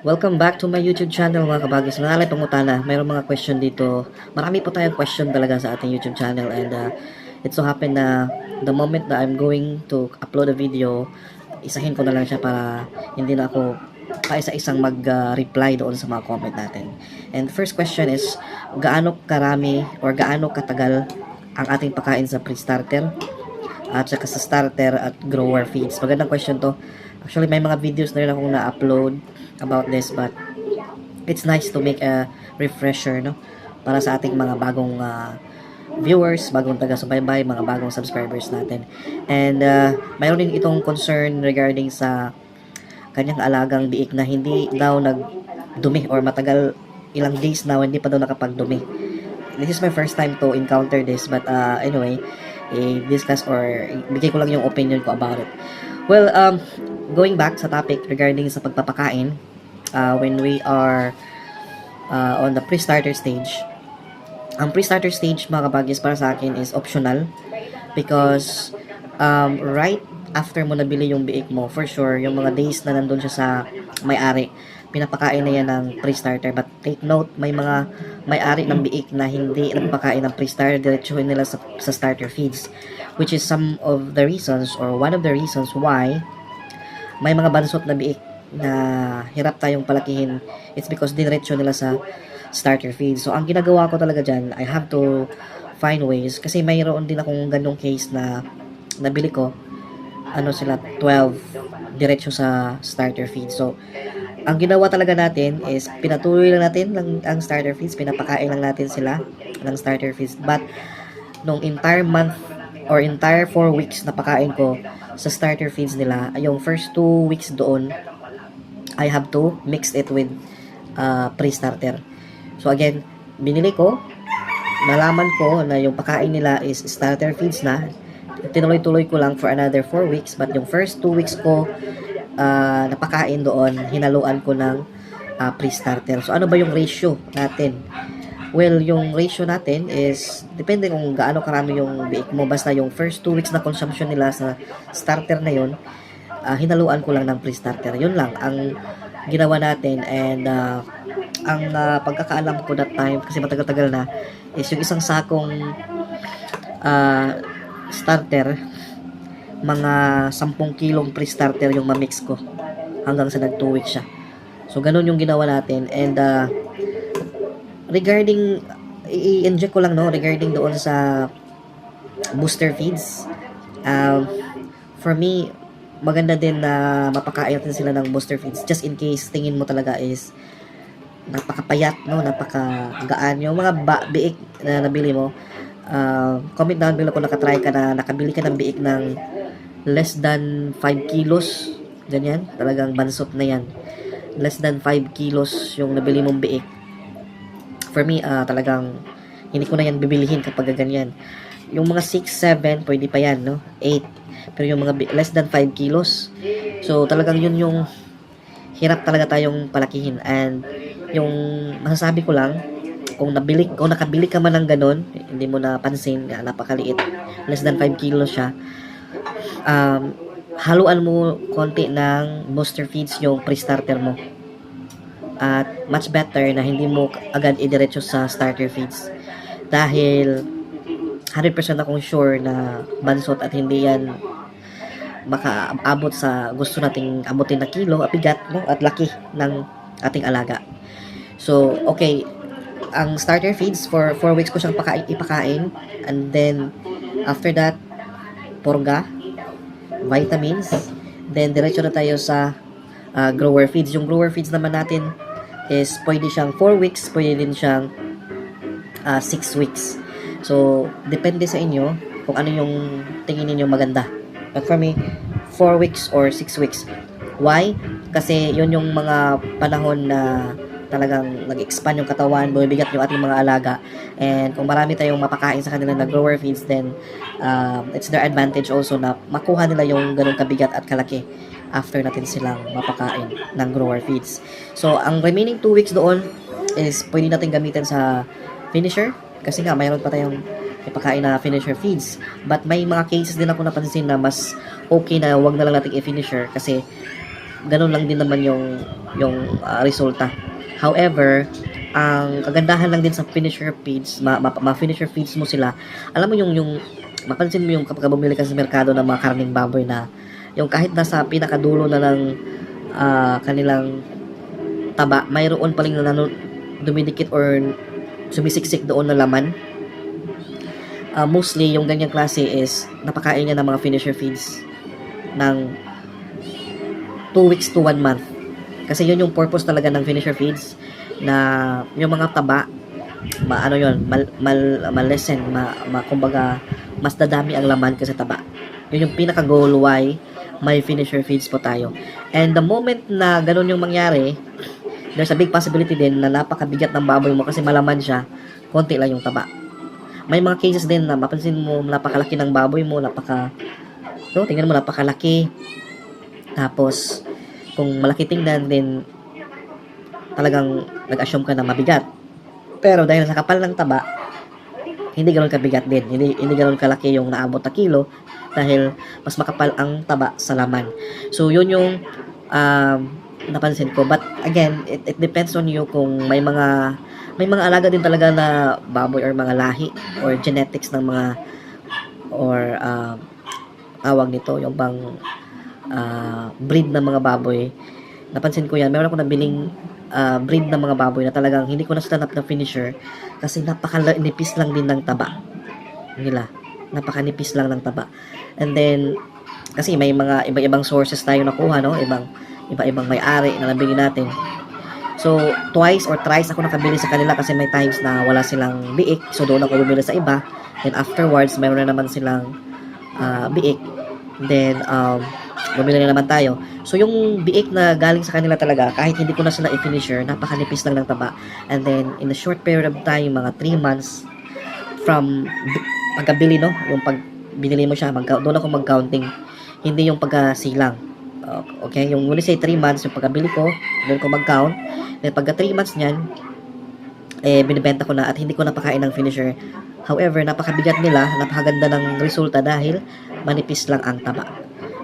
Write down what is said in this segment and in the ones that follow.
Welcome back to my YouTube channel mga kabagis. Manalay pangutana, mayroong mga question dito. Marami po tayong question talaga sa ating YouTube channel and it so happen na the moment that I'm going to upload a video, isahin ko na lang siya para hindi na ako paisa-isang mag-reply doon sa mga comment natin. And first question is, gaano karami or gaano katagal ang ating pakain sa pre-starter at saka sa starter at grower feeds? Magandang question to. Actually, may mga videos na rin akong na-upload about this, but it's nice to make a refresher, no? Para sa ating mga bagong viewers, bagong taga-subaybay, mga bagong subscribers natin. And mayroon din itong concern regarding sa kanyang alagang biik na hindi daw nagdumi or matagal ilang days na hindi pa daw nakapagdumi. This is my first time to encounter this, but anyway, i-discuss or bigay ko lang yung opinion ko about it. Well, going back sa topic regarding sa pagpapakain, when we are on the pre-starter stage, ang pre-starter stage mga kabagis para sa akin is optional because right after mo nabili yung biik mo, for sure, yung mga days na nandun siya sa may-ari, pinapakain na yan ng pre-starter. But take note, may mga may-ari ng biik na hindi nagpakain ng pre-starter, diretsuhin nila sa starter feeds, which is some of the reasons or one of the reasons why may mga bansot na biik na hirap tayong palakihin. It's because diretso nila sa starter feed. So ang ginagawa ko talaga dyan, I have to find ways, kasi mayroon din akong ganong case na nabili ko, sila 12 diretso sa starter feed. So ang ginawa talaga natin is pinatuloy lang natin ang starter feeds, pinapakain lang natin sila ng starter feeds. But nung entire month or entire 4 weeks na pakain ko sa starter feeds nila, yung first 2 weeks doon, I have to mix it with pre-starter. So again, binili ko, nalaman ko na yung pakain nila is starter feeds na, tinuloy-tuloy ko lang for another 4 weeks, but yung first 2 weeks ko napakain doon, hinaluan ko ng pre-starter. So ano ba yung ratio natin? Well, yung ratio natin is depende kung gaano karami yung biik mo. Basta yung first 2 weeks na consumption nila sa starter na yun, hinaluan ko lang ng pre-starter. Yun lang ang ginawa natin. And ang pagkakaalam ko that time, kasi matagal-tagal na, is yung isang sakong starter, mga 10 kilong pre-starter yung mamix ko hanggang sa nag 2 weeks siya. So ganun yung ginawa natin. And regarding, i-inject ko lang, no, regarding doon sa booster feeds, for me, maganda din na mapakain natin sila ng booster feeds just in case tingin mo talaga is napakapayat, no, napakagaan yung mga biik na nabili mo. Comment down below kung nakatry ka na nakabili ka ng biik ng less than 5 kilos, ganyan, talagang bansot na yan, less than 5 kilos yung nabili mong biik. For me, talagang hindi ko na yan bibilihin kapag ganyan. Yung mga 6, 7, pwede pa yan, no? 8. Pero yung mga less than 5 kilos, so talagang yun yung hirap talaga tayong palakihin. And yung masasabi ko lang, kung nakabili ka man ng ganun, hindi mo napansin, napakaliit, less than 5 kilos siya, haluan mo konti ng booster feeds yung pre-starter mo. At much better na hindi mo agad idiretso sa starter feeds, dahil 100% akong sure na bansot at hindi yan makaabot sa gusto nating abutin na kilo, bigat, no, at laki ng ating alaga. So okay, ang starter feeds for 4 weeks ko siyang ipakain, and then after that, porga, vitamins, then diretso na tayo sa grower feeds. Yung grower feeds naman natin is pwede siyang 4 weeks, pwede din siyang 6 weeks. So, depende sa inyo kung ano yung tingin niyo maganda. But for me, 4 weeks or 6 weeks. Why? Kasi yun yung mga panahon na talagang nag-expand yung katawan, bumibigat yung ating mga alaga. And kung marami tayong mapakain sa kanila na grower feeds, then it's their advantage also na makuha nila yung ganung kabigat at kalaki after natin silang mapakain ng grower feeds. So, ang remaining 2 weeks doon is pwede natin gamitin sa finisher, kasi nga mayroon pa tayong ipakain na finisher feeds. But may mga cases din ako napansin na mas okay na wag na lang natin i-finisher, kasi ganun lang din naman yung resulta. However, ang kagandahan lang din sa finisher feeds, ma-finisher feeds mo sila. Alam mo yung mapansin mo yung kapag bumili ka sa merkado ng mga karning baboy na yung kahit nasa pinakadulo na ng kanilang taba, mayroon pa rin na dumidikit or sumisiksik doon na laman. Mostly, yung ganyang klase is napakain niya ng mga finisher feeds ng 2 weeks to 1 month. Kasi yun yung purpose talaga ng finisher feeds, na yung mga taba, ano yun, mal-lessen, kumbaga, mas dadami ang laman kasi taba. Yun yung pinaka-goal why may finisher feeds po tayo. And the moment na ganun yung mangyari, there's a big possibility din na napakabigat ng baboy mo kasi malaman siya, konti lang yung taba. May mga cases din na mapansin mo napakalaki ng baboy mo, tingnan mo napakalaki. Tapos, kung malaki tingnan din, talagang nag-assume ka na mabigat. Pero dahil sa kapal ng taba, hindi ganoon kabigat din. Hindi ganoon kalaki yung naabot na kilo dahil mas makapal ang taba sa laman. So, yun yung napansin ko. But again, it depends on you kung may mga alaga din talaga na baboy or mga lahi or genetics ng mga or tawag nito, yung bang breed ng mga baboy. Napansin ko yan. Meron ako nabiling breed ng mga baboy na talagang hindi ko na stand up na finisher kasi napakanipis lang din ng taba nila. Napakanipis lang ng taba. And then, kasi may mga iba-ibang sources tayo nakuha, no? Iba-ibang may-ari na nabili natin. So, twice or thrice ako nakabili sa kanila kasi may times na wala silang biik. So, doon ako bumili sa iba. Then, afterwards, mayroon na naman silang biik. Then, bumili na naman tayo. So, yung biik na galing sa kanila talaga, kahit hindi ko na sila i-finisher, napakanipis lang ng taba. And then, in a short period of time, mga 3 months from pagkabili, no? Yung pag binili mo siya, doon ako mag-counting. Hindi yung pagkasilang. Okay? Yung when you say 3 months, yung pagkabili ko, doon ko mag-count. Then, pagka 3 months niyan, binibenta ko na at hindi ko napakain ng finisher. However, napakabigat nila, napakaganda ng resulta dahil manipis lang ang taba.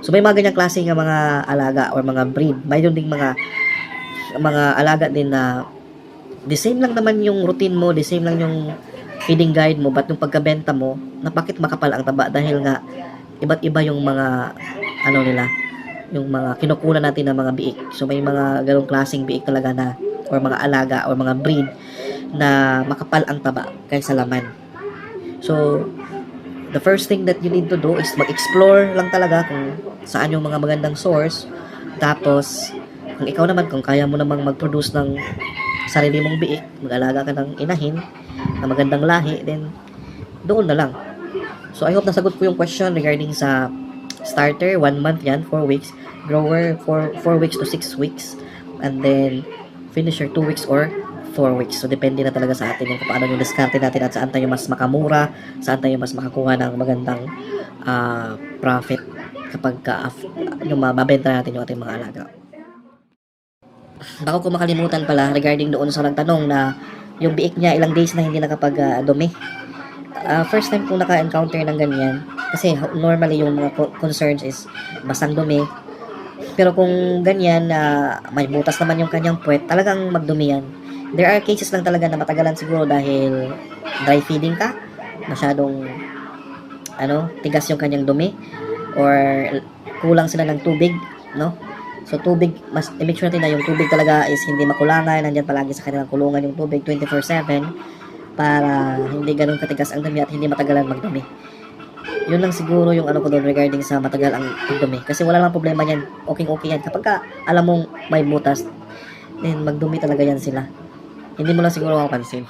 So, may mga ganyang klase ng mga alaga or mga breed. Mayroon ding mga alaga din na the same lang naman yung routine mo, the same lang yung feeding guide mo, but yung pagkabenta mo, napakit makapal ang taba dahil nga iba't iba yung mga nila, yung mga kinukunan natin ng mga biik. So, may mga ganong klaseng biik talaga na or mga alaga or mga breed na makapal ang taba kaysa laman. So, the first thing that you need to do is mag-explore lang talaga kung saan yung mga magandang source. Tapos, kung ikaw naman, kung kaya mo namang mag-produce ng sarili mong biik, mag-alaga ka ng inahin na magandang lahi, then doon na lang. So, I hope nasagot ko yung question regarding sa starter, 1 month yan, 4 weeks. Grower, 4 weeks to 6 weeks. And then, finisher, 2 weeks or 4 weeks. So, depende na talaga sa atin kung paano yung diskarte natin at saan tayo mas makamura, saan tayo mas makakuha ng magandang profit kapag yung mabenta natin yung ating mga alaga. Bako ko makalimutan pala regarding doon sa nagtanong na yung biik niya ilang days na hindi nakapag-dumi. First time kong naka-encounter ng ganyan kasi normally yung mga concerns is basang dumi. Pero kung ganyan may butas naman yung kanyang puwet, talagang magdumi yan. There are cases lang talaga na matagalan siguro dahil dry feeding ka, masyadong tigas yung kanyang dumi, or kulang sila ng tubig, no? So, tubig, mas i-make sure natin na yung tubig talaga is hindi makulangan, nandyan palagi sa kanilang kulungan yung tubig 24/7 para hindi ganun katigas ang dumi at hindi matagalan magdumi. Yun lang siguro yung ko doon regarding sa matagal ang pagdumi. Kasi wala lang problema yan, okay yan. Kapag alam mong may butas, then magdumi talaga yan sila. Hindi mo lang siguro mapapansin.